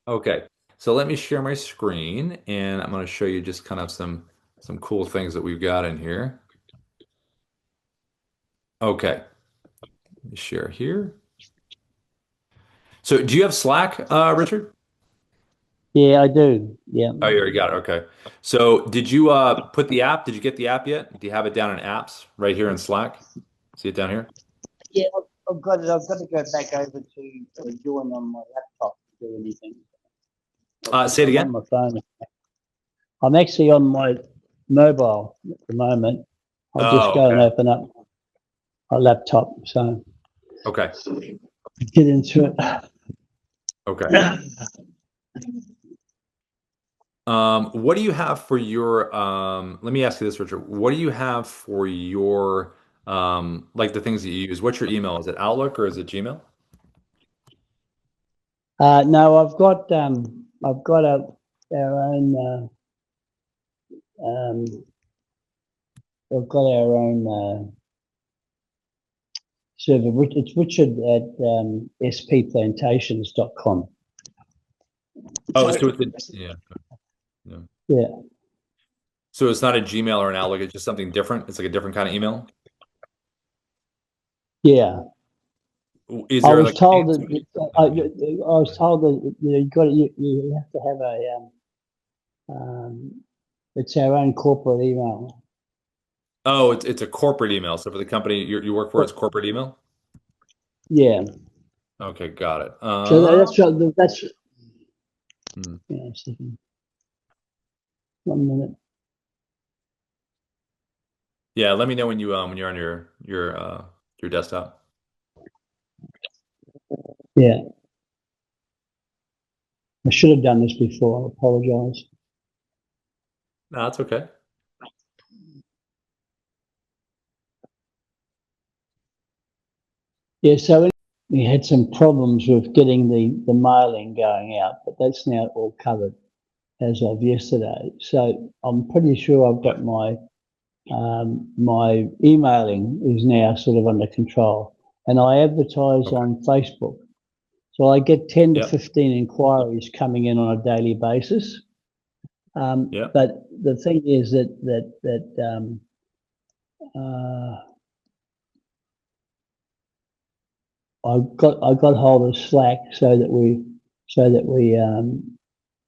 Okay, so let me share my screen and I'm going to show you just kind of some cool things that we've got in here. Okay, let me share here. So do you have Slack, Richard? Yeah, I do. Yeah. Oh, you already got it. Okay. So did you put the app? Did you get the app yet? Do you have it down in apps right here in Slack? See it down here? Yeah, I've got it. I've got to go back over to join on my laptop to do anything. Say it I'm on again. my phone. I'm actually on my mobile at the moment. I'll just Oh, go and okay. open up my laptop so Okay. get into it. Okay. What do you have for your let me ask you this, Richard. What do you have for your like the things that you use? What's your email? Is it Outlook or is it Gmail? No, I've got our own we've got our own server. It's Richard at splantations.com. Oh, so it's a, yeah, yeah. Yeah, So it's not a Gmail or an Outlook, it's just something different. It's like a different kind of email. yeah. Is I there was like told names? that Oh, yeah. I was told that you got you have to have a it's our own corporate email. Oh, it's a corporate email. So for the company you work for, it's corporate email. Yeah, Okay, got it. so that's Hmm. yeah. A second, 1 minute. Yeah, let me know when you're on your desktop. Yeah, I should have done this before. I apologise. No, that's okay. Yeah, so we had some problems with getting the mailing going out, but that's now all covered as of yesterday. So I'm pretty sure I've Yeah. got my emailing is now sort of under control, and I advertise Okay. on Facebook. So I get 10 to Yep. 15 inquiries coming in on a daily basis. Yep. But the thing is that I got hold of Slack so that we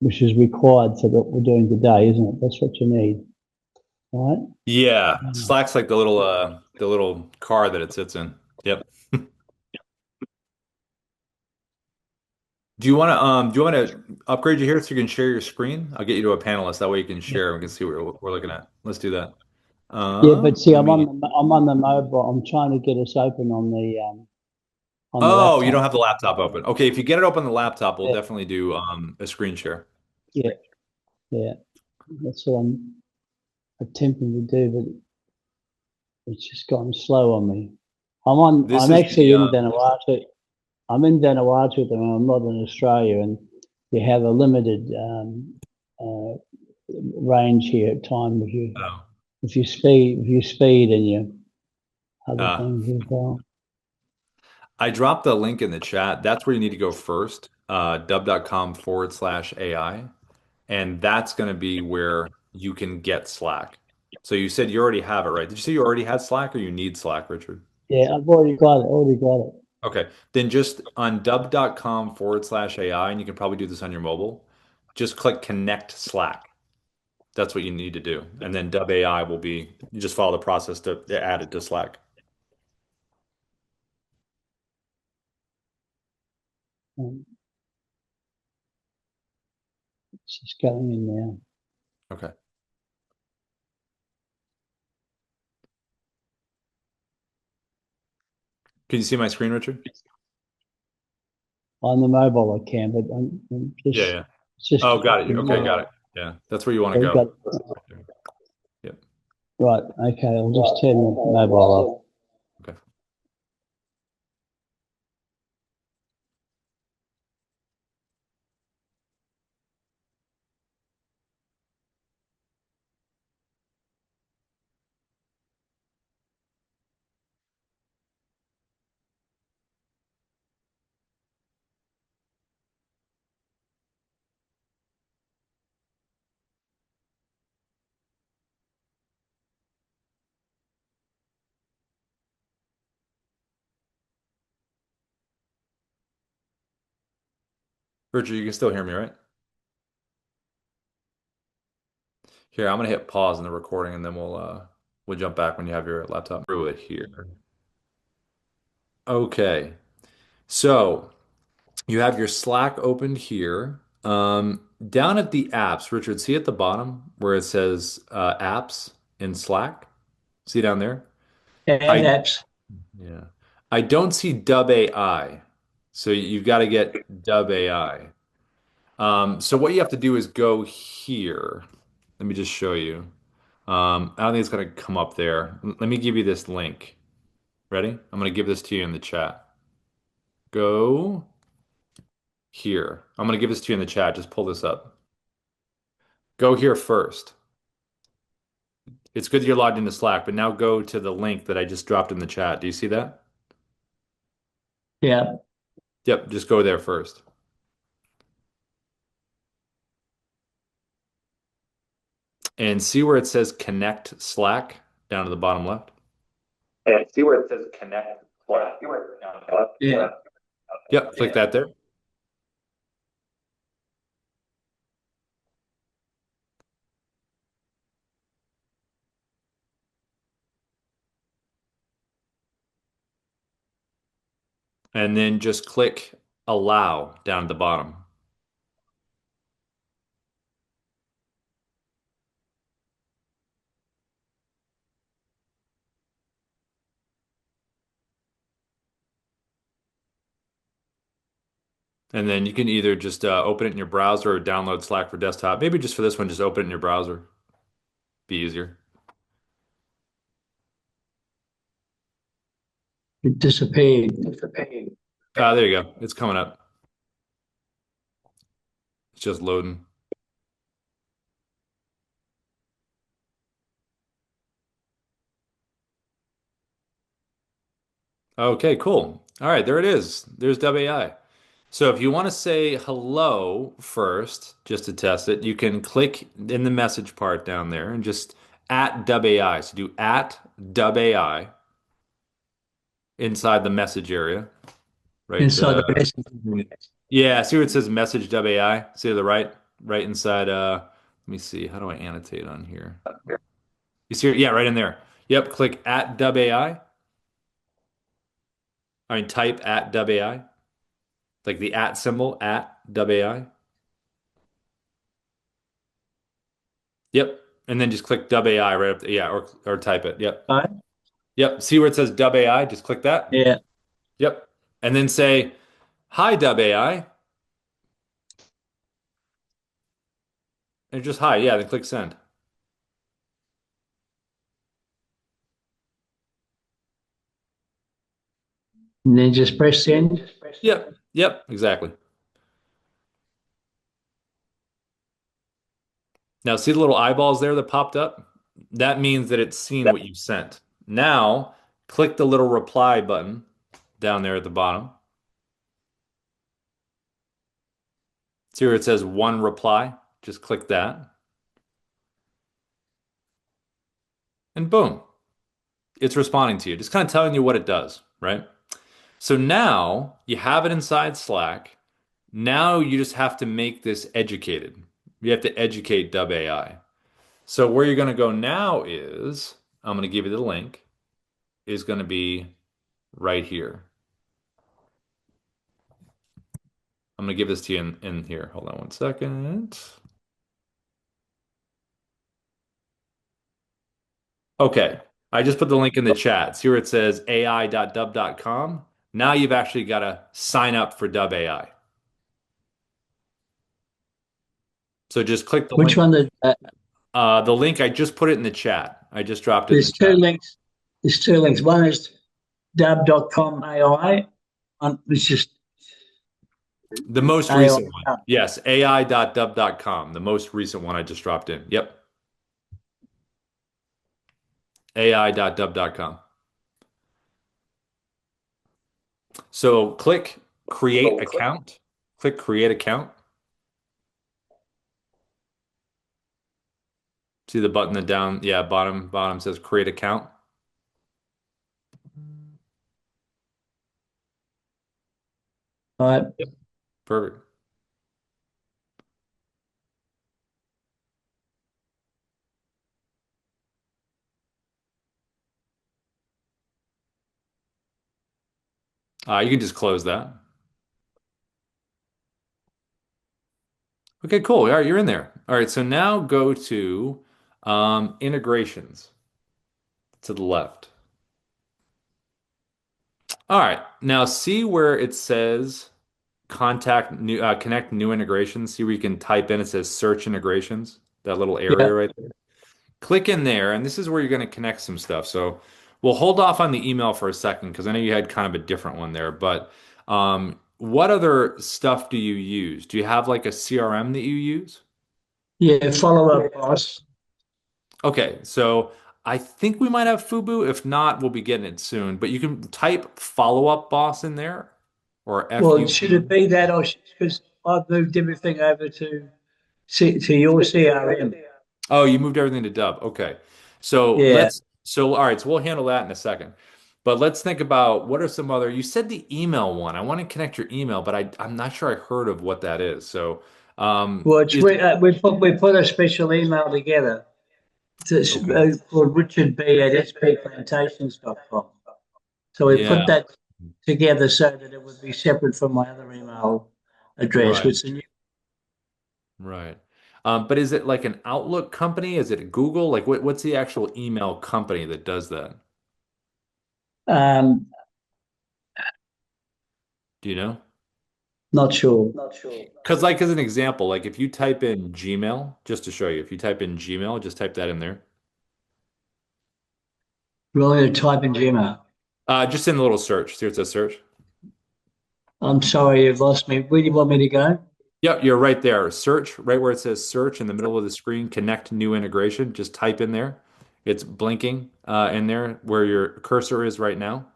which is required for what we're doing today, isn't it? That's what you need, right? Yeah. Slack's like the little car that it sits in. Yep. Do you want to upgrade you here so you can share your screen? I'll get you to a panelist. That way you can share and we can see what we're looking at. Let's do that. Yeah, but see, Let me I'm on the mobile. I'm trying to get us open on the Oh, you don't laptop. have the laptop open. Okay, if you get it open on the laptop, we'll Yeah, definitely do a screen share. yeah, yeah. That's what I'm attempting to do, but it's just gotten slow on me. This I'm is actually the in Vanuatu. I'm in Vanuatu at the moment. I'm not in Australia, and you have a limited range here at time oh. if you speed and you other Uh, things as well. I dropped the link in the chat. That's where you need to go first, dubb.com/AI. And that's going to be where you can get Slack. So you said you already have it, right? Did you say you already had Slack or you need Slack, Richard? Yeah, I've already got it. Already got it. Okay. Then just on dubb.com/AI, and you can probably do this on your mobile, just click connect Slack. That's what you need to do. And then Dubb AI will be, you just follow the process to add it to Slack. It's just going in now. Okay. Can you see my screen, Richard? On the mobile, I can, but I'm Yeah, just yeah. it's just Oh, got it. Okay, got now. it. Yeah, that's where you want to We've go. got Right there. Yep. right. Okay, I'll just turn the mobile off. Okay. Richard, you can still hear me, right? Here, I'm gonna hit pause in the recording and then we'll jump back when you have your laptop through it here. Okay. So you have your Slack opened here. Down at the apps, Richard, see at the bottom where it says apps in Slack? See down there? Add I apps. Yeah. I don't see Dub AI. So you've got to get Dub AI. So what you have to do is go here. Let me just show you. I don't think it's going to come up there. Let me give you this link. Ready? I'm going to give this to you in the chat. Go here. I'm going to give this to you in the chat. Just pull this up. Go here first. It's good that you're logged into Slack, but now go to the link that I just dropped in the chat. Do you see that? Yeah. Yep, just go there first. And see where it says connect Slack down to the bottom left? And see where it says connect Slack. Yeah. Yep, click that there. And then just click allow down at the bottom. And then you can either just open it in your browser or download Slack for desktop. Maybe just for this one, just open it in your browser. Be easier. It disappeared. There you go. It's coming up. It's just loading. Okay, cool. All right, there it is. There's WAI. So if you want to say hello first, just to test it, you can click in the message part down there and just at WAI. So do at WAI inside the message area, right? Inside the message. Yeah, see where it says message WAI? See to the right, right inside. Let me see. How do I annotate on here? You see it? Yeah, right in there. Yep, click at WAI. I mean, type at WAI, like the at symbol at WAI. Yep. And then just click Dub AI right up there. Yeah, or type it. Yep. Right? Yep. See where it says Dub AI? Just click that. Yeah. Yep. And then say, Hi, Dub AI. And just hi. Yeah, then click send. And then just press send. Yep. Yep. Exactly. Now, see the little eyeballs there that popped up? That means that it's seen what you sent. Now, click the little reply button down there at the bottom. See where it says one reply? Just click that. And boom, it's responding to you. Just kind of telling you what it does, right? So now you have it inside Slack. Now you just have to make this educated. You have to educate Dub AI. So where you're going to go now is, I'm going to give you the link, is going to be right here. I'm going to give this to you in here. Hold on one second. Okay. I just put the link in the chat. See where it says ai.dub.com. Now you've actually got to sign up for Dub AI. So just click the Which link. one? The link, I just put it in the chat. I just dropped it in the There's two chat. links. There's two links. One is Dubb.com AI. It's just The most recent one. AI. Yes, ai.dub.com. The most recent one I just dropped in. Yep, ai.dub.com. So click create account. Click create account. See the button that down, yeah, bottom says create account. Right. Perfect. You can just close that. Okay, cool. All right, you're in there. All right, so now go to integrations to the left. All right, now see where it says connect new integrations. See where you can type in, it says search integrations, that little area Yeah. right there. Click in there, and this is where you're going to connect some stuff. So we'll hold off on the email for a second because I know you had kind of a different one there. But what other stuff do you use? Do you have like a CRM that you use? Yeah. Follow up, boss. Okay, so I think we might have Fubu. If not, we'll be getting it soon. But you can type follow up boss in there or Well, should FUB. it be that, or because I've moved everything over to your CRM? Oh, you moved everything to Dubb. Okay. Yeah. All right, so we'll handle that in a second. But let's think about what are some other, you said the email one. I want to connect your email, but I'm not sure I heard of what that is. So, Well, it's, is we put a special email together okay. called Richard B at splantations.com. So we put Yeah, that together so that it would be separate from my other email address, right, which the new, right. But is it like an Outlook company? Is it Google? Like what's the actual email company that does that? um, Do you know? not sure. Because like as an example, like if you type in Gmail, just to show you, if you type in Gmail, just type that in there. We're going to type in Gmail. Just in the little search. See where it says search? I'm sorry, you've lost me. Where do you want me to go? Yep, you're right there. Search, right where it says search in the middle of the screen, connect new integration. Just type in there. It's blinking in there where your cursor is right now.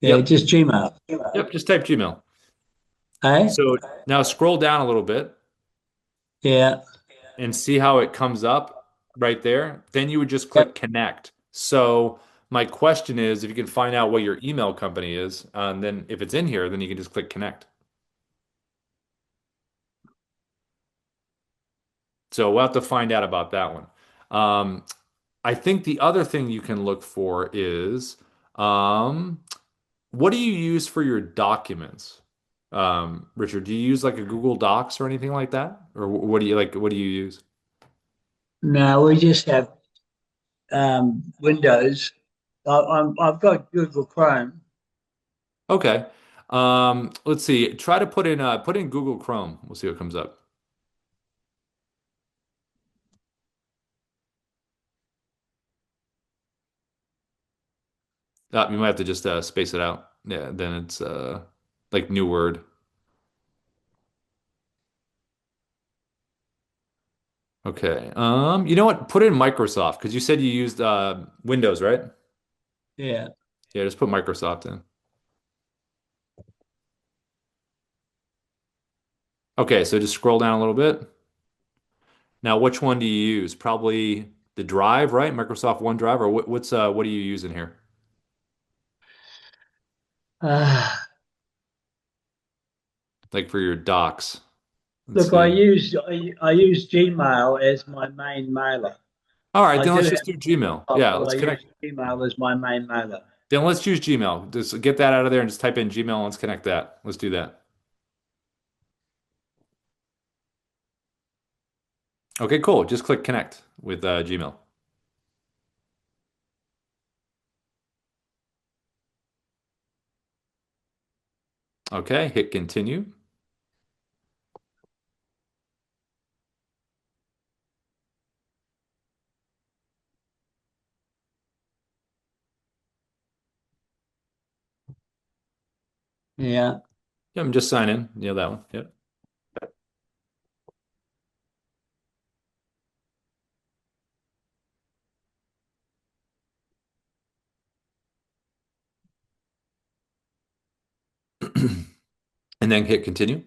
Yeah, Yep. just Gmail. Yep, just type Gmail. Hey? So now scroll down a little bit Yeah. and see how it comes up right there. Then you would just Yep. click connect. So my question is if you can find out what your email company is, and then if it's in here, then you can just click connect. So we'll have to find out about that one. Um, I think the other thing you can look for is um, what do you use for your documents? Richard, do you use like a Google Docs or anything like that? Or what do you like? What do you use? No, we just have Windows. I've got Google Chrome. Okay. Let's see. Try to put in Google Chrome. We'll see what comes up. You might have to just space it out. Yeah, then it's like new word. Okay. You know what? Put in Microsoft because you said you used Windows, right? Yeah. Yeah, just put Microsoft in. Okay, so just scroll down a little bit. Now, which one do you use? Probably the Drive, right? Microsoft OneDrive, or what are you using here? Uh, Like for your docs. Let's look, see. I use Gmail as my main mailer. All right, I then do let's have just do Gmail. a Yeah, but let's I use connect. Gmail as my main mailer. Then let's use Gmail. Just get that out of there and just type in Gmail and let's connect that. Let's do that. Okay, cool. Just click connect with Gmail. Okay, hit continue. Yeah. Yeah, I'm just sign in. Yeah, that one. Yep. And then hit continue.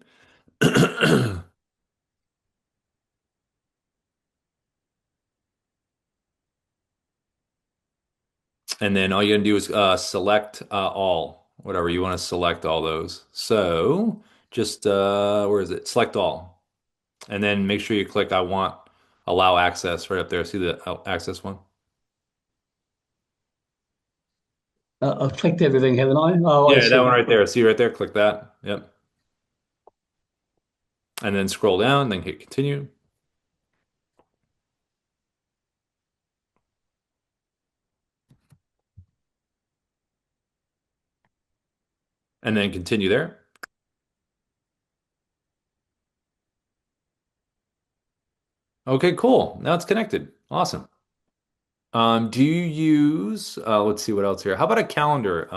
And then all you're gonna do is select all, whatever you want to select all those. So just where is it? Select all, and then make sure you click I want allow access right up there. See the access one? I've clicked everything, haven't I? Oh, I Yeah, that one see. right there. See right there? Click that. Yep. And then scroll down, then hit continue, and then continue there. Okay, cool. Now it's connected. Awesome. Do you use, let's see what else here. How about a calendar?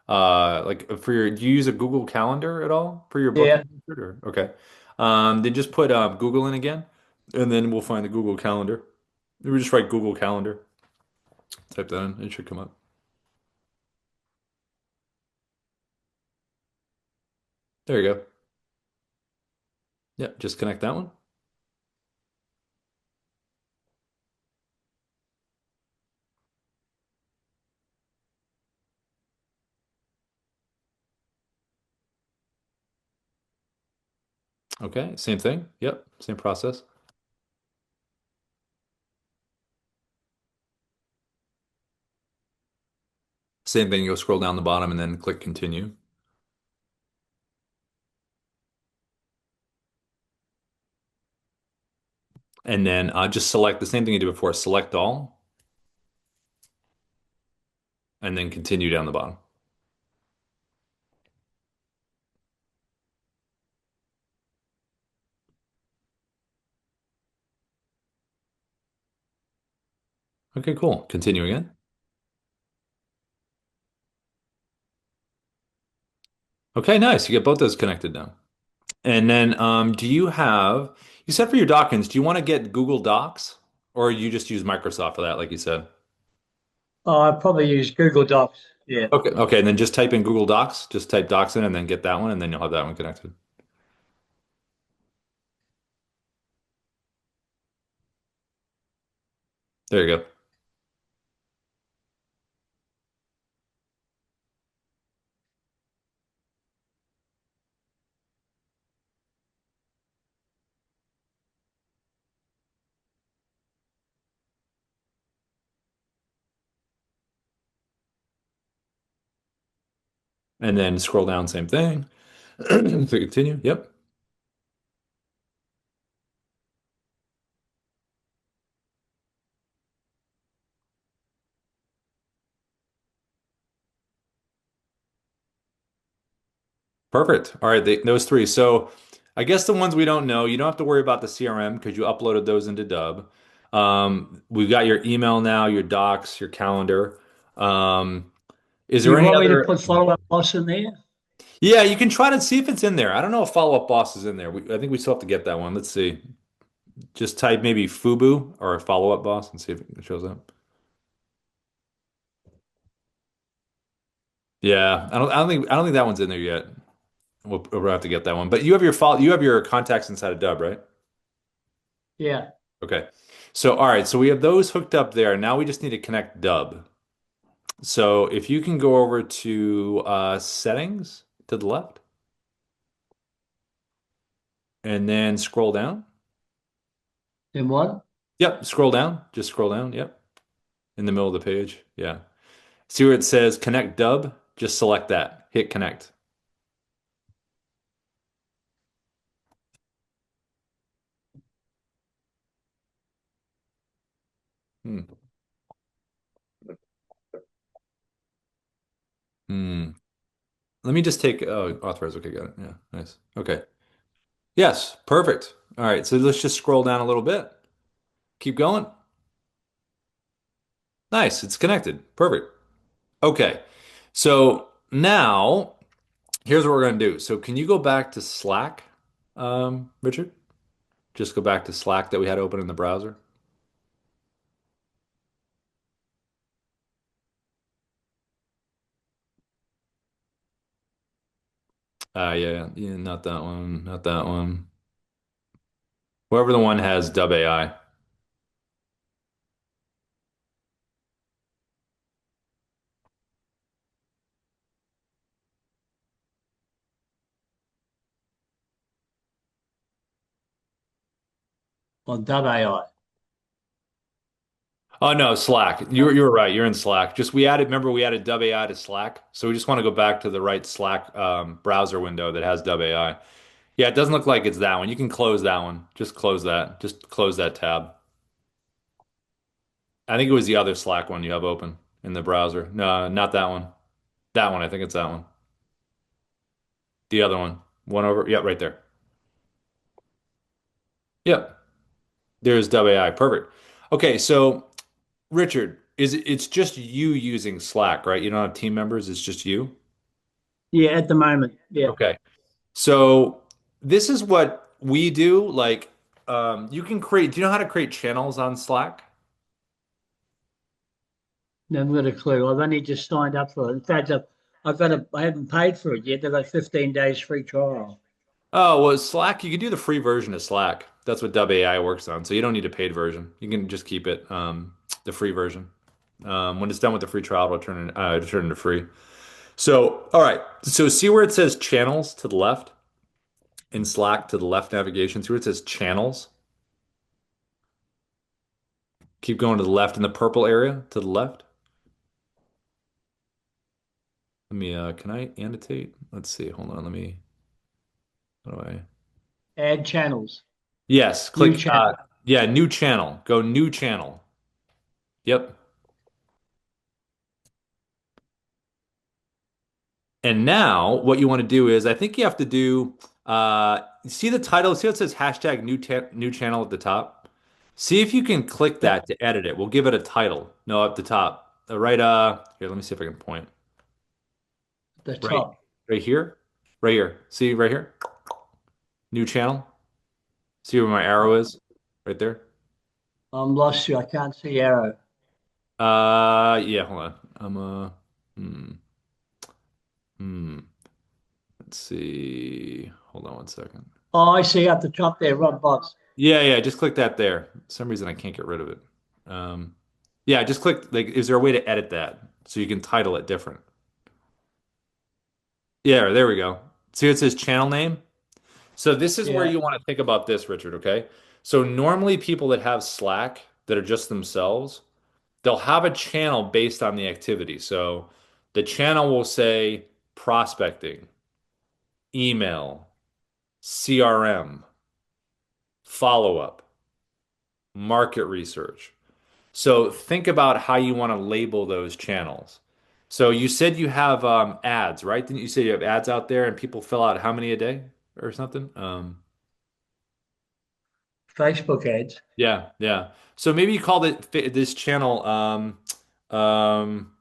Like for your, do you use a Google Calendar at all for your Yeah. booking method or okay. Then just put Google in again, and then we'll find the Google Calendar. We just write Google Calendar. Type that in. It should come up. There you go. Yeah, just connect that one. Okay, same thing. Yep, same process. Same thing. You'll scroll down the bottom and then click continue. And then just select the same thing you did before. Select all, and then continue down the bottom. Okay, cool. Continue again. Okay, nice. You get both those connected now. And then, do you have, you said for your documents, do you want to get Google Docs or you just use Microsoft for that, like you said? Oh, I probably use Google Docs. Yeah. Okay, okay, and then just type in Google Docs, just type Docs in and then get that one, and then you'll have that one connected. There you go. And then scroll down, same thing. So continue. Yep. Perfect. All right, those three. So I guess the ones we don't know, you don't have to worry about the CRM because you uploaded those into Dubb. We've got your email now, your docs, your calendar. Is Do there you any want me to other? put follow-up boss in there? Yeah, you can try to see if it's in there. I don't know if follow-up boss is in there. I think we still have to get that one. Let's see. Just type maybe Fubu or a follow-up boss and see if it shows up. Yeah, I don't think that one's in there yet. We'll have to get that one. But you have your contacts inside of Dubb, right? Yeah. Okay. So, all right. So we have those hooked up there. Now we just need to connect Dubb. So if you can go over to settings to the left and then scroll down. Then what? Yep. Scroll down. Just scroll down. Yep. In the middle of the page. Yeah. See where it says connect Dubb? Just select that. Hit connect. Hmm. Hmm. Let me just take, oh, authorize. Okay. Got it. Yeah. Nice. Okay. Yes. Perfect. All right. So let's just scroll down a little bit. Keep going. Nice. It's connected. Perfect. Okay. So now here's what we're going to do. So can you go back to Slack, Richard? Just go back to Slack that we had open in the browser. Yeah, yeah, not that one, not that one. Whoever the one has Dub AI. On Dub AI. Oh no, Slack. You're right. You're in Slack. Just we added. Remember, we added Dubb AI to Slack, so we just want to go back to the right Slack browser window that has Dubb AI. Yeah, it doesn't look like it's that one. You can close that one. Just close that. Just close that tab. I think it was the other Slack one you have open in the browser. No, not that one. That one. I think it's that one. The other one. One over. Yep, right there. Yep. There's Dubb AI. Perfect. Okay, so Richard, it's just you using Slack, right? You don't have team members. It's just you. Yeah, at the moment. Yeah. Okay. So this is what we do. Like, you can create. Do you know how to create channels on Slack? Never got a clue. I've only just signed up for it. In fact, I haven't paid for it yet. They've got 15 days free trial. Oh, well, Slack, you can do the free version of Slack. That's what Dubb AI works on. So you don't need a paid version. You can just keep it, the free version. When it's done with the free trial, it'll turn into free. So, all right. So see where it says channels to the left in Slack to the left navigation. See where it says channels. Keep going to the left in the purple area to the left. Let me, can I annotate? Let's see. Hold on. Let me, how do I? Add channels. Yes. New Click, channel. yeah, new channel. Go new channel. Yep. And now what you want to do is, I think you have to do, see the title, see how it says hashtag new channel at the top? See if you can click At that to edit it. We'll give it a title. No, at the top. Right, here, let me see if I can point. the Right, top. right here. Right here. See right here? New channel. See where my arrow is? Right there. I'm lost you. I can't see arrow. Yeah, hold on. Hmm, hmm. Let's see. Hold on one second. Oh, I see up the top there, Rob Boss. Yeah, yeah, just click that there. For some reason I can't get rid of it. Um, yeah, just click, like, is there a way to edit that so you can title it different? Yeah, there we go. See, it says channel name. So this is where Yeah. you want to think about this, Richard, okay? So normally people that have Slack that are just themselves, they'll have a channel based on the activity. So the channel will say prospecting, email, CRM, follow-up, market research. So think about how you want to label those channels. So you said you have ads, right? Didn't you say you have ads out there and people fill out how many a day or something? Facebook ads Yeah, yeah. So maybe you call this channel um,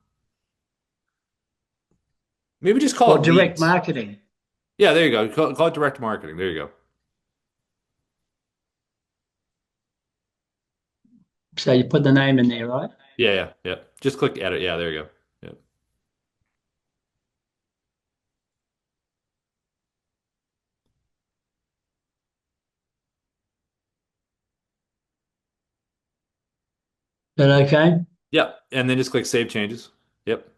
maybe just call or it direct leads. marketing. Yeah, there you go. Call it direct marketing. There you go. So you put the name in there, right? Yeah, yeah, yeah. Just click edit. Yeah, there you go. Yeah. Is that okay? Yep. And then just click save changes. Yep.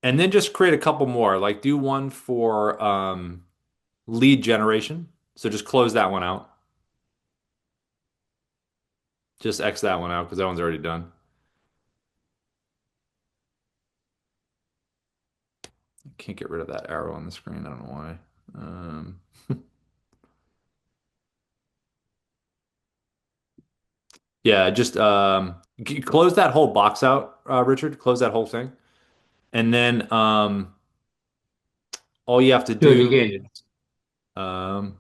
And then just create a couple more. Like do one for lead generation. So just close that one out. Just X that one out because that one's already done. I can't get rid of that arrow on the screen. I don't know why. Um, yeah, just close that whole box out, Richard. Close that whole thing. And then all you have to Do it do again. is, um,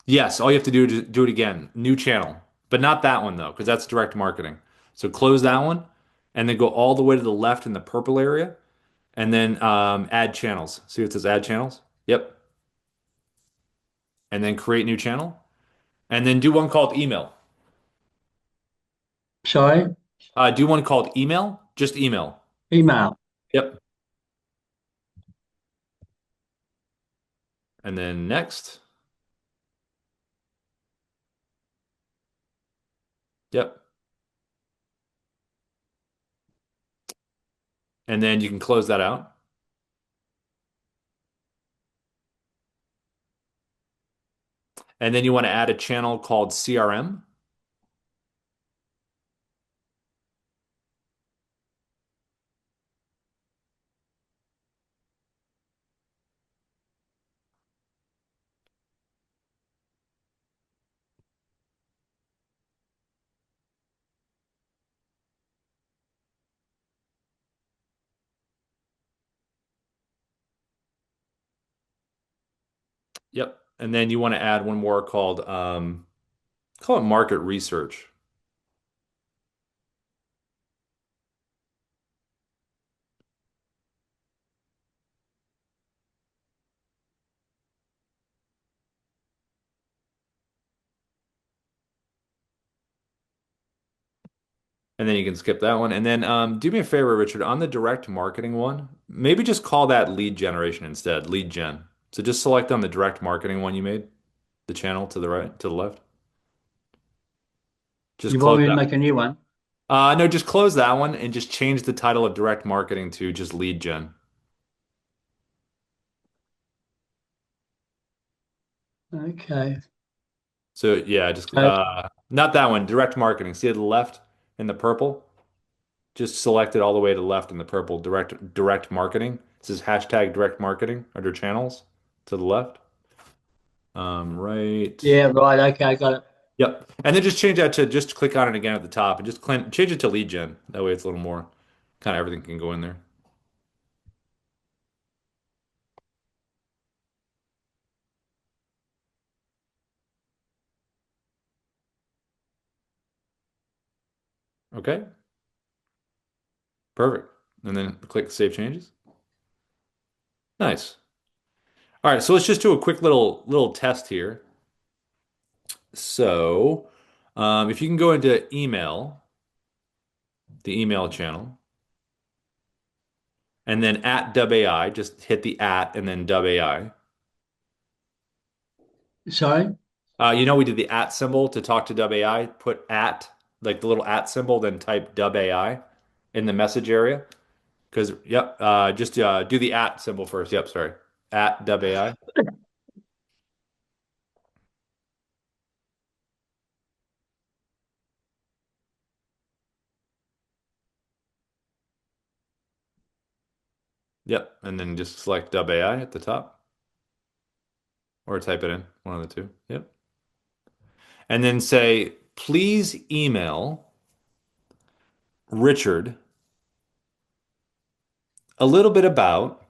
yes, all you have to do is do it again. New channel, but not that one though, because that's direct marketing. So close that one and then go all the way to the left in the purple area and then add channels. See what it says add channels? Yep. And then create new channel and then do one called email. Sorry, Do one called email, just email. email. Yep. And then next. Yep. And then you can close that out. And then you want to add a channel called CRM. Yep. And then you want to add one more called call it market research. And then you can skip that one. And then do me a favor, Richard, on the direct marketing one, maybe just call that lead generation instead, lead gen. So just select on the direct marketing one you made, the channel to the right, to the left. Just You want close me to that. make a new one? No, just close that one and just change the title of direct marketing to just lead gen. Okay. So yeah, just So, not that one, direct marketing. See at the left in the purple? Just select it all the way to the left in the purple, direct marketing. It says hashtag direct marketing under channels to the left. Right. yeah, right. Okay, I got it. Yep. And then just change that to just click on it again at the top and just change it to lead gen. That way it's a little more kind of everything can go in there. Okay. Perfect. And then click save changes. Nice. All right, so let's just do a quick little test here. So, if you can go into email, the email channel, and then at Dubb AI, just hit the at and then Dubb AI. Sorry. We did the at symbol to talk to Dubb AI. Put at, like the little at symbol, then type Dubb AI in the message area. Because, yep, just do the at symbol first. Yep, sorry. At Dubb AI. Yep, and then just select Dubb AI at the top or type it in, one of the two. Yep. And then say, please email Richard a little bit about,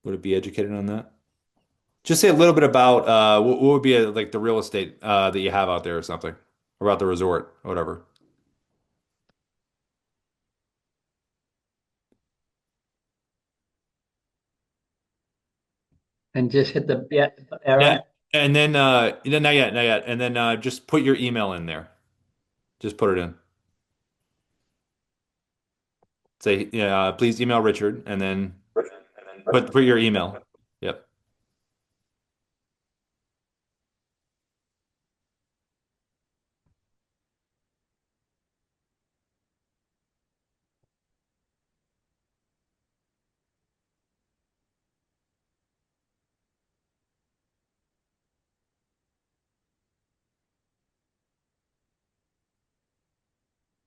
would it be educated on that? Just say a little bit about what would be like the real estate that you have out there or something, or about the resort, or whatever. And just hit the yeah, Yeah, arrow. and then not yet, not yet, and then just put your email in there. Just put it in. Say, yeah, please email Richard, and then put your email. Yep,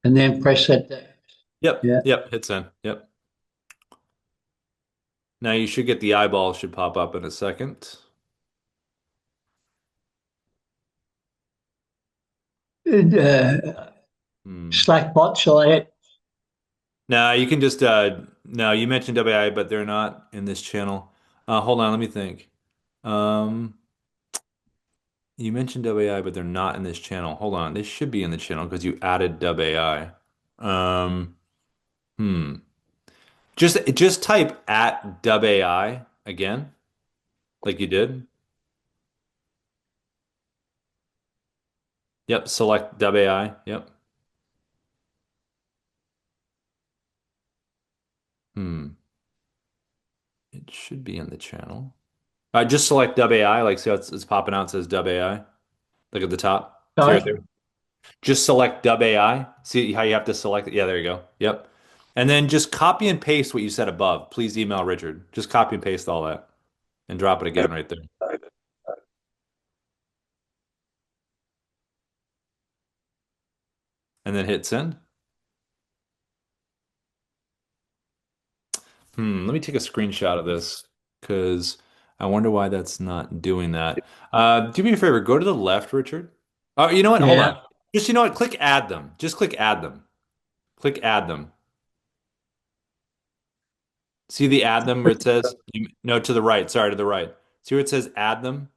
And then press that. yep, Yeah. yep. Hit send. Yep. Now you should get the eyeball should pop up in a second. And, Hmm. Slack bot, shall I hit? Now you can just no, you mentioned WI, but they're not in this channel. Hold on, let me think. Um, you mentioned WI, but they're not in this channel. Hold on, they should be in the channel because you added WI. Um, hmm. Just type at WI again, like you did. Yep, select WI. Yep. Hmm. It should be in the channel. Just select WI, like see how it's popping out, it says WI. Look at the top. See right Sorry. there. Just select Dubb AI. See how you have to select it? Yeah, there you go. Yep. And then just copy and paste what you said above. Please email Richard. Just copy and paste all that and drop it again right there. And then hit send. Let me take a screenshot of this because I wonder why that's not doing that. Do me a favor, go to the left, Richard. Oh, you know what? Hold Yeah. on. Just you know what? Click add them. Just click add them. Click add them. See the add them where it says, no, to the right. Sorry, to the right. See where it says add them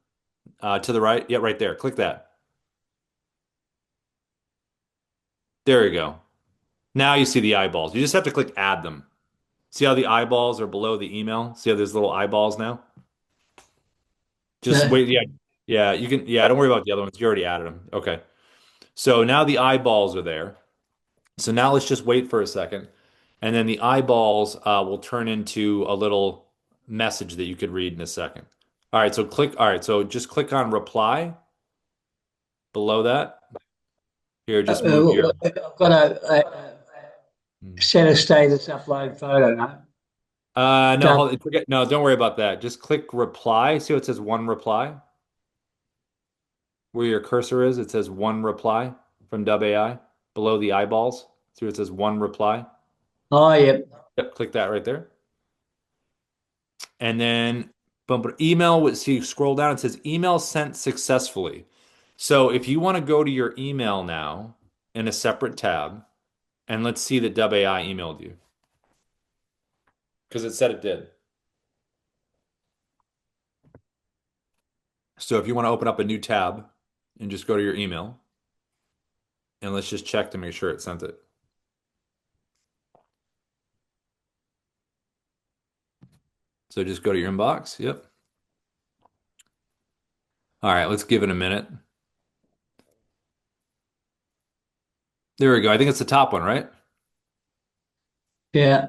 to the right? Yeah, right there. Click that. There you go. Now you see the eyeballs. You just have to click add them. See how the eyeballs are below the email? See how there's little eyeballs now? Just Yeah. wait. Yeah. Yeah. You can. Yeah. Don't worry about the other ones. You already added them. Okay. So now the eyeballs are there. So now let's just wait for a second. And then the eyeballs will turn into a little message that you could read in a second. All right. So click. All right. So just click on reply below that. Here, just move your. I've got a set a status upload photo. No, No, Dubb. hold, forget, no, don't worry about that. Just click reply. See what it says one reply? Where your cursor is, it says one reply from Dubb AI below the eyeballs. See where it says one reply? Oh, yeah. Yep, click that right there. And then email with see scroll down, it says email sent successfully. So if you want to go to your email now in a separate tab, and let's see that Dubb AI emailed you. Because it said it did. So if you want to open up a new tab and just go to your email, and let's just check to make sure it sent it. So just go to your inbox. Yep. All right, let's give it a minute. There we go. I think it's the top one, right? Yeah.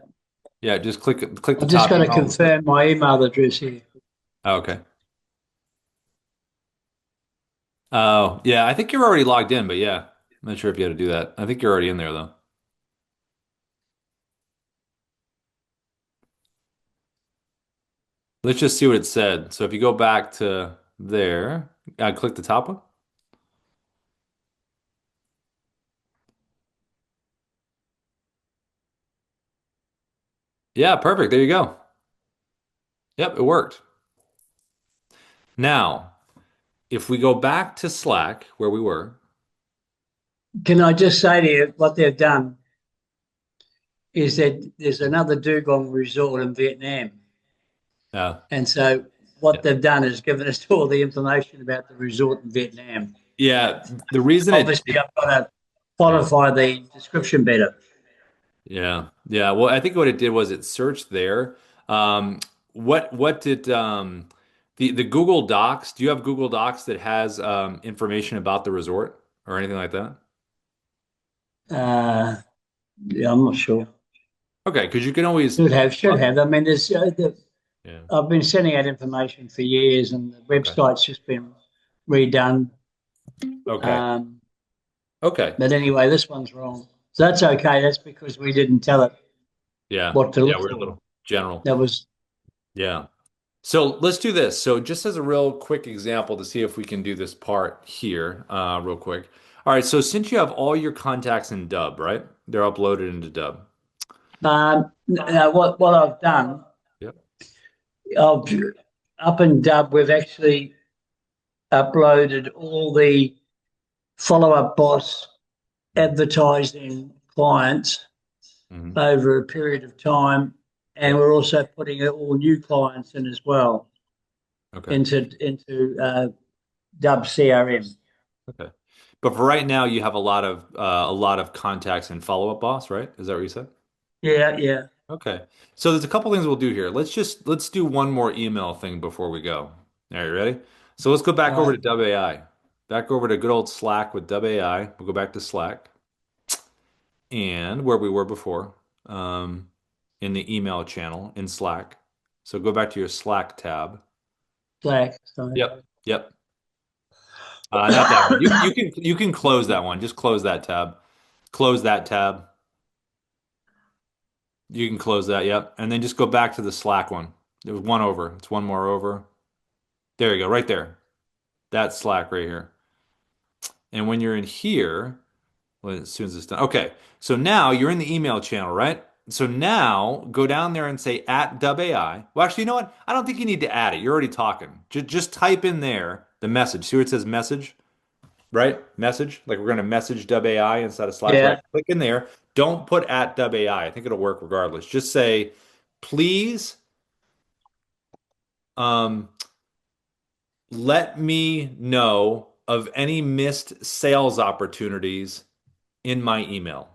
Yeah, just click the I've just top got to email. confirm my email address here. Oh, okay. Oh, yeah, I think you're already logged in, but yeah, I'm not sure if you had to do that. I think you're already in there though. Let's just see what it said. So if you go back to there, click the top one. Yeah, perfect. There you go. Yep, it worked. Now, if we go back to Slack where we were, Can I just say to you, what they've done is that there's another dugong resort in Vietnam. uh, And so what yeah, they've done is given us all the information about the resort in Vietnam. yeah, the reason Obviously, I've got to yeah. qualify the description better. Yeah. Yeah. Well, I think what it did was it searched there. What did the Google Docs, do you have Google Docs that has information about the resort or anything like that? Uh, yeah, I'm not sure. Okay, because you can always Should have. I mean, yeah. I've been sending out information for years, and the Okay. website's just been redone. Okay. Um, Okay. but anyway, this one's wrong. So that's okay. That's because we didn't tell it Yeah. what to Yeah, look we're a for. little general. That was Yeah. So let's do this. So just as a real quick example to see if we can do this part here, real quick. All right, so since you have all your contacts in Dubb, right? They're uploaded into Dubb. now what I've done. Yep. I've, up in Dub, we've actually uploaded all the follow-up boss advertising clients Hmm. over a period of time, and Yep. we're also putting all new clients in as well Okay. into Dub CRM. Okay. But for right now, you have a lot of contacts and follow-up boss, right? Is that what you said? Yeah, yeah. Okay. So there's a couple things we'll do here. Let's do one more email thing before we go. Are you ready? So let's go back over Right. to Dubb AI. Back over to good old Slack with Dubb AI. We'll go back to Slack and where we were before, um, in the email channel in Slack. So go back to your Slack tab. Slack. So. Yep. Yep. Not that one. You can close that one. Just close that tab. Close that tab. You can close that, yep. And then just go back to the Slack one. There was one over. It's one more over. There you go, right there. That's Slack right here. And when you're in here, well, as soon as it's done. Okay, so now you're in the email channel, right? So now go down there and say at Dubb AI. Well, actually, you know what? I don't think you need to add it. You're already talking. Just type in there the message. See where it says message? Right? Message. Like we're going to message Dubb AI instead of Slack, right? Yeah. Click in there. Don't put at Dubb AI. I think it'll work regardless. Just say please um, let me know of any missed sales opportunities in my email.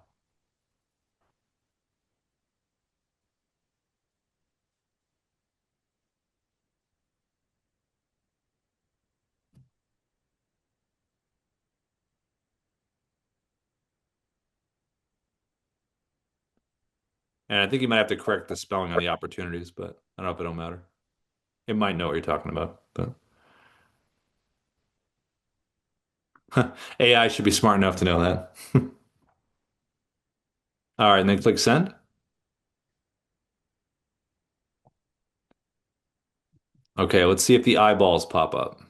And I think you might have to correct the spelling on the opportunities, but I don't know if it'll matter. It might know what you're talking about, but AI should be smart enough to know that. All right, and then click send. Okay, let's see if the eyeballs pop up.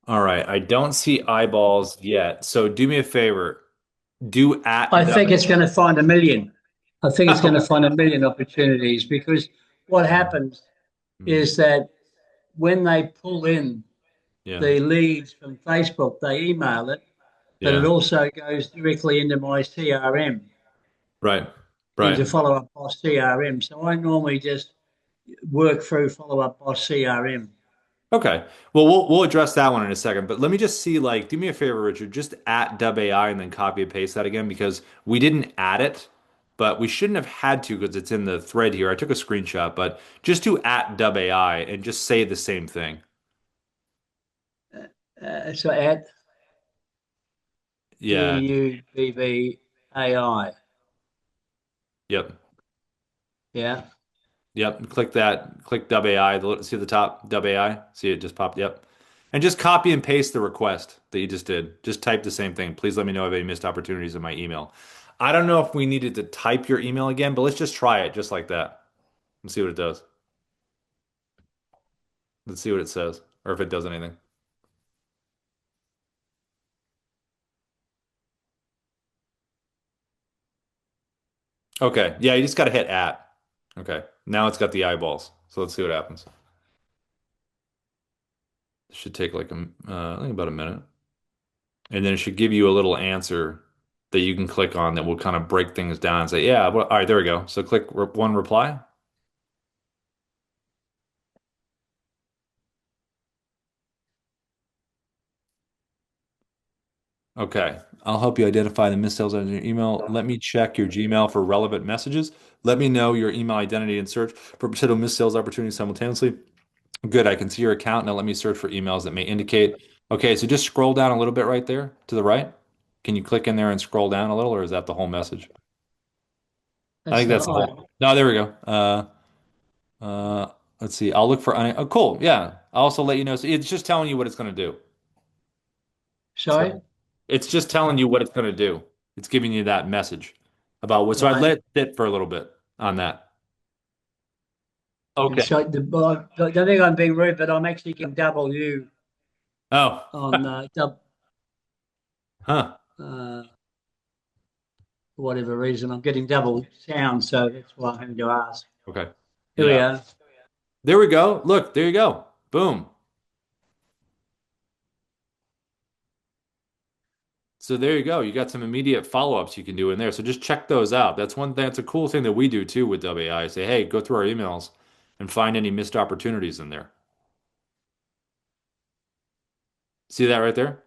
All right, I don't see eyeballs yet. So do me a favor. Do I at think it's going to find a million. I think it's going to Okay. find a million opportunities because what happens Hmm. is that when they pull in Yeah. the leads from Facebook, they email it, but it Yeah. also goes directly into my CRM, Right. into Right. Follow Up Boss CRM. So I normally just work through Follow Up Boss CRM. Okay. Well, we'll address that one in a second, but let me just see, like, do me a favor, Richard, just at Dubb AI and then copy and paste that again because we didn't add it, but we shouldn't have had to because it's in the thread here. I took a screenshot, but just do at Dubb AI and just say the same thing. So at Yeah. DUBBAI. Yep. Yeah. Yep. Click that. Click Dubb AI. See the top Dubb AI. See it just popped. Yep. And just copy and paste the request that you just did. Just type the same thing. Please let me know of any missed opportunities in my email. I don't know if we needed to type your email again, but let's just try it just like that and see what it does. Let's see what it says or if it does anything. Okay. Yeah, you just got to hit at. Okay. Now it's got the eyeballs. So let's see what happens. It should take like I think about a minute. And then it should give you a little answer that you can click on that will kind of break things down and say, yeah, well, all right, there we go. So click one reply. Okay. I'll help you identify the missed sales on your email. Let me check your Gmail for relevant messages. Let me know your email identity and search for potential missed sales opportunities simultaneously. Good. I can see your account. Now let me search for emails that may indicate. Okay. So just scroll down a little bit right there to the right. Can you click in there and scroll down a little, or is that the whole message? I That's think the that's the I. whole. No, there we go. Let's see. I'll look for. Oh, cool. Yeah. I'll also let you know. So it's just telling you what it's going to do. Sorry? So it's just telling you what it's going to do. It's giving you that message about what. So I Right. let it sit for a little bit on that. And Okay. so I don't think I'm being rude, but I'm actually getting W Oh. on Huh. uh, for whatever reason. I'm getting double sound, so that's why I'm having to ask. Okay. Here we Yeah. are. There we go. Look, there you go. Boom. So there you go. You got some immediate follow-ups you can do in there. So just check those out. That's one thing. That's a cool thing that we do too with WAI. Say, hey, go through our emails and find any missed opportunities in there. See that right there?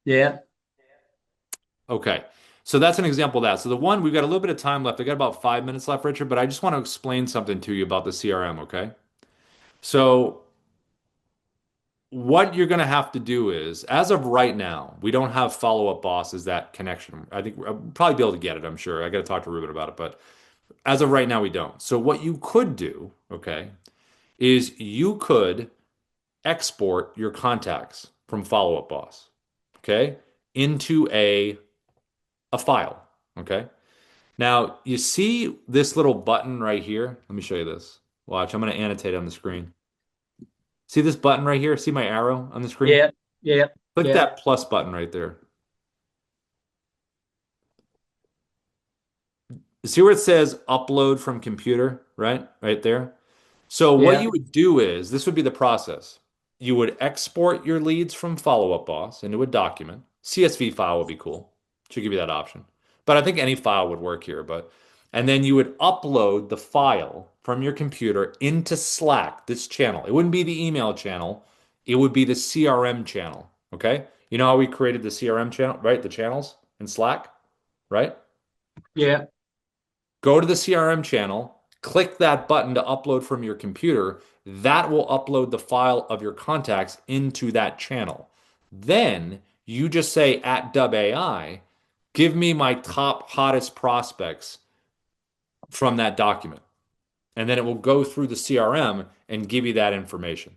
Yeah. Okay. So that's an example of that. So the one, we've got a little bit of time left. I got about 5 minutes left, Richard, but I just want to explain something to you about the CRM, okay? So what you're going to have to do is, as of right now, we don't have follow-up boss as that connection. I think I'll probably be able to get it, I'm sure. I got to talk to Ruben about it, but as of right now, we don't. So what you could do, okay, is you could export your contacts from follow-up boss, okay, into a file, okay? Now, you see this little button right here? Let me show you this. Watch, I'm going to annotate on the screen. See this button right here? See my arrow on the screen? Yeah. Yeah. Click Yeah. that plus button right there. See where it says upload from computer, right? Right there. So what Yeah. you would do is this would be the process. You would export your leads from Follow Up Boss into a document. CSV file would be cool. Should give you that option. But I think any file would work here. And then you would upload the file from your computer into Slack, this channel. It wouldn't be the email channel. It would be the CRM channel. Okay? You know how we created the CRM channel, right? The channels in Slack, right? Yeah, Go to the CRM channel, click that button to upload from your computer. That will upload the file of your contacts into that channel. Then you just say at Dubb AI, give me my top hottest prospects from that document. And then it will go through the CRM and give you that information.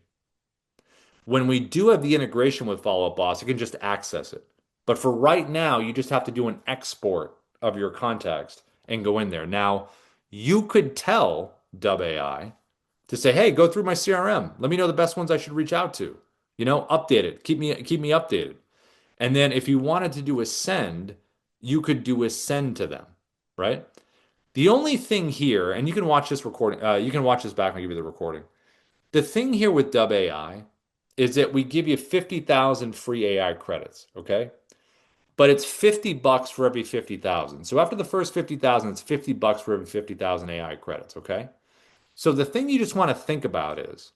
When we do have the integration with Follow Up Boss, you can just access it. But for right now, you just have to do an export of your context and go in there. Now, you could tell Dubb AI to say, "Hey, go through my CRM. Let me know the best ones I should reach out to. Update it. Keep me updated." And then if you wanted to do a send, you could do a send to them, right? The only thing here, and you can watch this recording, you can watch this back when I give you the recording. The thing here with Dubb AI is that we give you 50,000 free AI credits, okay? But it's $50 for every 50,000. So after the first 50,000, it's $50 for every 50,000 AI credits, okay? So the thing you just want to think about is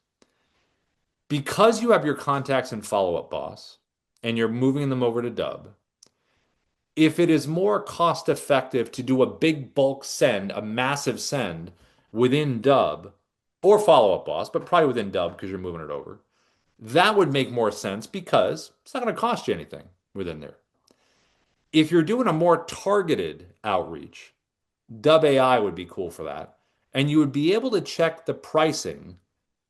because you have your contacts in Follow Up Boss and you're moving them over to Dubb, if it is more cost effective to do a big bulk send, a massive send within Dubb or Follow Up Boss, but probably within Dubb because you're moving it over, that would make more sense because it's not going to cost you anything within there. If you're doing a more targeted outreach, Dubb AI would be cool for that. And you would be able to check the pricing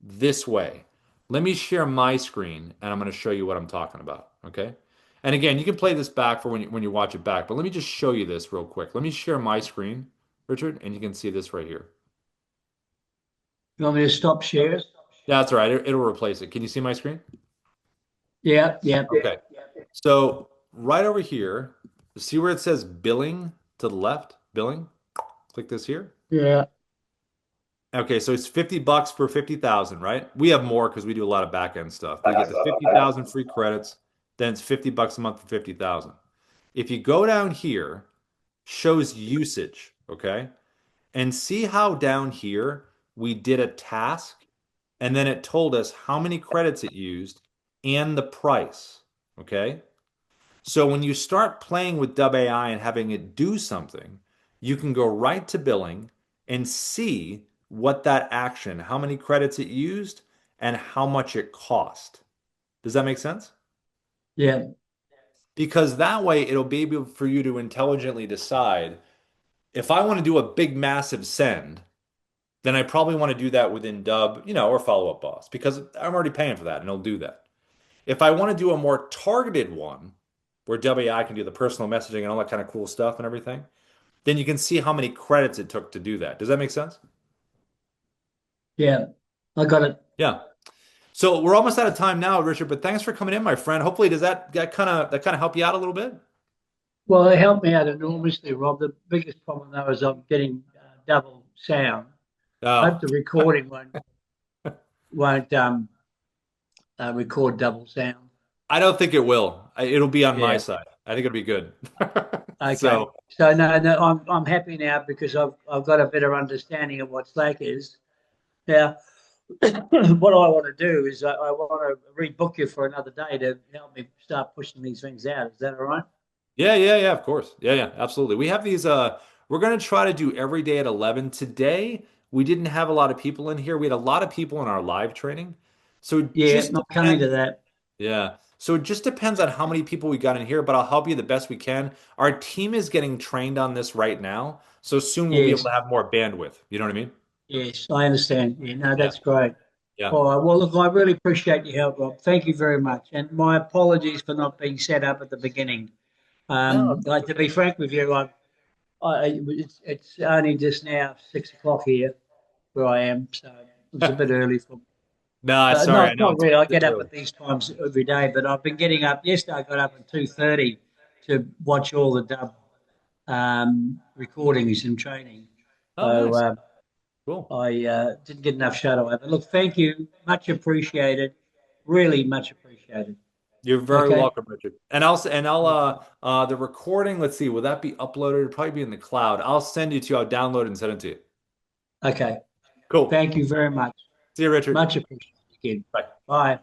this way. Let me share my screen and I'm going to show you what I'm talking about. Okay. And again, you can play this back for when you watch it back, but let me just show you this real quick. Let me share my screen, Richard, and you can see this right here. you want me to stop share? Yeah, that's all right. It'll replace it. Can you see my screen? Yeah, yeah, Okay. So right over here, see where it says billing to the left? Billing? Click this here. yeah, Okay, so it's $50 for 50,000, right? We have more because we do a lot of back end stuff. But you get the 50,000 free credits, then it's $50 a month for 50,000. If you go down here, shows usage, okay? And see how down here we did a task and then it told us how many credits it used and the price, okay? So when you start playing with Dubb AI and having it do something, you can go right to billing and see what that action, how many credits it used, and how much it cost. Does that make sense? yeah, Because that way it'll be able for you to intelligently decide if I want to do a big, massive send, then I probably want to do that within Dubb, or Follow Up Boss because I'm already paying for that and it'll do that. If I want to do a more targeted one where WI can do the personal messaging and all that kind of cool stuff and everything, then you can see how many credits it took to do that. Does that make sense? yeah. I got it. Yeah. So we're almost out of time now, Richard, but thanks for coming in, my friend. Hopefully, does that kind of help you out a little bit? Well, it helped me out enormously, Rob. The biggest problem though is I'm getting double sound. I hope Oh, the recording won't record double sound. I don't think it will. It'll be on my Yeah. side. I think it'll be good. Okay. So, So no, no, I'm happy now because I've got a better understanding of what Slack is. Now, what I want to do is I want to rebook you for another day to help me start pushing these things out. Is that all right? yeah, yeah, yeah, of course. Yeah, yeah, absolutely. We have these we're going to try to do every day at 11. Today, we didn't have a lot of people in here. We had a lot of people in our live training. So it Yeah, just I'm coming depends. to that. Yeah. So it just depends on how many people we got in here, but I'll help you the best we can. Our team is getting trained on this right now. So soon we'll be able Yes, to have more bandwidth. You know what I mean? yes, I understand. Yeah, no, Yeah. that's great. Yeah. All right. Well, look, I really appreciate your help, Rob. Thank you very much. And my apologies for not being set up at the beginning. No. Like to be frank with you, it's only just now 6 o'clock here where I am, so it was a bit early for me. No, sorry. I Not know not it's really. I it's get up early. at these times every day, but I've been getting up. Yesterday, I got up at 2:30 to watch all the Dubb recordings and training. Oh, So cool. I didn't get enough shadow hour. But look, thank you, much appreciated. Really much appreciated. You're very Okay. welcome, Richard. And I'll the recording, let's see, will that be uploaded? It'll probably be in the cloud. I'll send it to you. I'll download it and send it to you. Okay. Cool. Thank you very much. See you, Richard. Much appreciated again. Bye. Bye.